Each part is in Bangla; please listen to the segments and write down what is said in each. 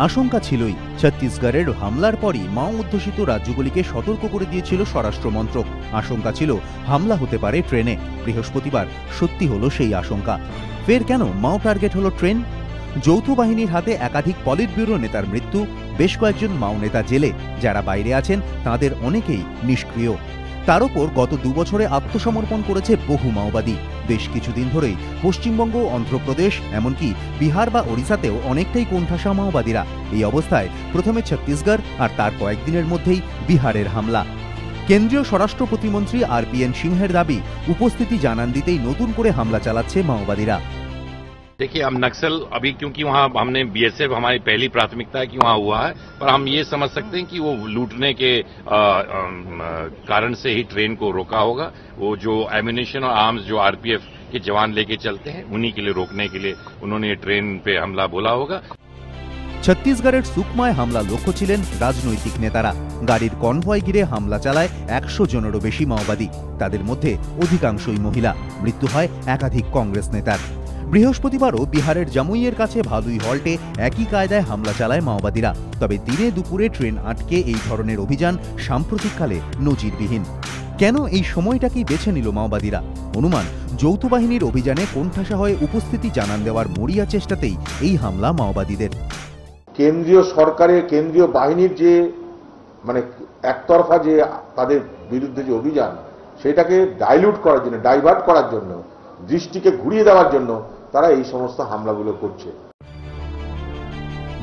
আশঙ্কা ছিলই। ছত্তিশগড়ের হামলার পরই মাও অধ্যুষিত রাজ্যগুলিকে সতর্ক করে দিয়েছিল স্বরাষ্ট্র মন্ত্রক। আশঙ্কা ছিল হামলা হতে পারে ট্রেনে। বৃহস্পতিবার সত্যি হলো সেই আশঙ্কা। ফের কেন মাও টার্গেট হলো ট্রেন? যৌথ বাহিনীর হাতে একাধিক পলিট ব্যুরো নেতার মৃত্যু, বেশ কয়েকজন মাও নেতা জেলে, যারা বাইরে আছেন তাদের অনেকেই নিষ্ক্রিয়। তার উপর গত 2 বছরে আত্মসমর্পণ করেছে বহু মাওবাদী। বেশ কিছুদিন ধরেই পশ্চিমবঙ্গ, অন্ধ্রপ্রদেশ, এমনকি বিহার বা ওড়িশাতেও অনেকটাই কোণঠাসা মাওবাদীরা। এই অবস্থায় প্রথমে ছত্তিশগড় আর তার কয়েকদিনের মধ্যেই বিহারের হামলা। কেন্দ্রীয় স্বরাষ্ট্র প্রতিমন্ত্রী RPN সিংহের দাবি, উপস্থিতি জানান দিতেই নতুন করে হামলা চালাচ্ছে মাওবাদীরা। देखिए, अब नक्सल अभी क्योंकि वहां हमने BSF हमारी पहली प्राथमिकता है कि वहां हुआ है, पर हम ये समझ सकते हैं कि वो लूटने के कारण से ही ट्रेन को रोका होगा। वो जो एम्यूनिशन और आर्म्स जो RPF के जवान लेके चलते हैं, उन्हीं के लिए रोकने के लिए उन्होंने ट्रेन पे हमला बोला होगा। ছত্তিশগড়ের সুকমায় হামলা লক্ষ্য ছিলেন রাজনৈতিক নেতারা। গাড়ির কনভয় ঘিরে হামলা চালায় 100 জনেরও বেশি মাওবাদী। তাদের মধ্যে অধিকাংশই মহিলা। মৃত্যু হয় একাধিক কংগ্রেস নেতার। বৃহস্পতিবারও বিহারের জামুইয়ের কাছে ভাদুই হল্টে একই কায়দায় হামলা চালায় মাওবাদীরা। তবে দিনে দুপুরে ট্রেন আটকে এই ধরনের অভিযান সাম্প্রতিককালে নজিরবিহীন। কেন এই সময়টাকেই বেছে নিল মাওবাদীরা? অনুমান, যৌথ বাহিনীর অভিযানে কোণঠাসা হয়ে উপস্থিতি জানান দেওয়ার মরিয়া চেষ্টাতেই এই হামলা মাওবাদীদের। কেন্দ্রীয় সরকারের, কেন্দ্রীয় বাহিনীর যে একতরফা যে তাদের বিরুদ্ধে যে অভিযান, সেটাকে ডাইলুট করার জন্য, ডাইভার্ট করার জন্য, দৃষ্টিকে ঘুরিয়ে দেওয়ার জন্য তারা এই সমস্ত হামলাগুলো করছে।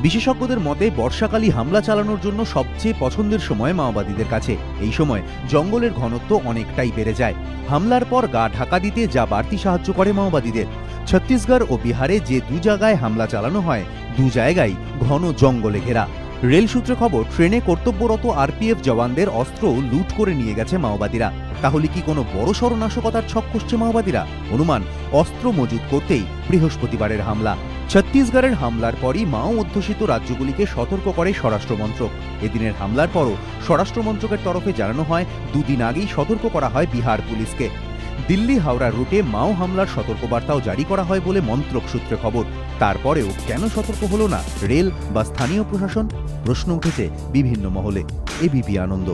বিশেষজ্ঞদের মতে বর্ষাকালই হামলা চালানোর জন্য সবচেয়ে পছন্দের সময় মাওবাদীদের কাছে। এই সময় জঙ্গলের ঘনত্ব অনেকটাই বেড়ে যায়। হামলার পর গা ঢাকা দিতে যা বাড়তি সাহায্য করে মাওবাদীদের। ছত্তিশগড় ও বিহারে যে 2 জায়গায় হামলা চালানো হয়, 2 জায়গায় ঘন জঙ্গলে ঘেরা। রেল সূত্রে খবর, ট্রেনে কর্তব্যরত RPF জওয়ানদের অস্ত্র লুট করে নিয়ে গেছে মাওবাদীরা। তাহলে কি কোনো বড়সড় নাশকতার ছক কষছে মাওবাদীরা? অনুমান, অস্ত্র মজুত করতেই বৃহস্পতিবারের হামলা। ছত্তিশগড়ের হামলার পরই মাও অধ্যুষিত রাজ্যগুলিকে সতর্ক করে স্বরাষ্ট্র মন্ত্রক। এদিনের হামলার পরও স্বরাষ্ট্র মন্ত্রকের তরফে জানানো হয়, 2 দিন আগেই সতর্ক করা হয় বিহার পুলিশকে। দিল্লি হাওড়া রুটে মাও হামলার সতর্কবার্তাও জারি করা হয় বলে মন্ত্রক সূত্রে খবর। তারপরেও কেন সতর্ক হলো না রেল বা স্থানীয় প্রশাসন? প্রশ্ন উঠেছে বিভিন্ন মহলে। ABP আনন্দ।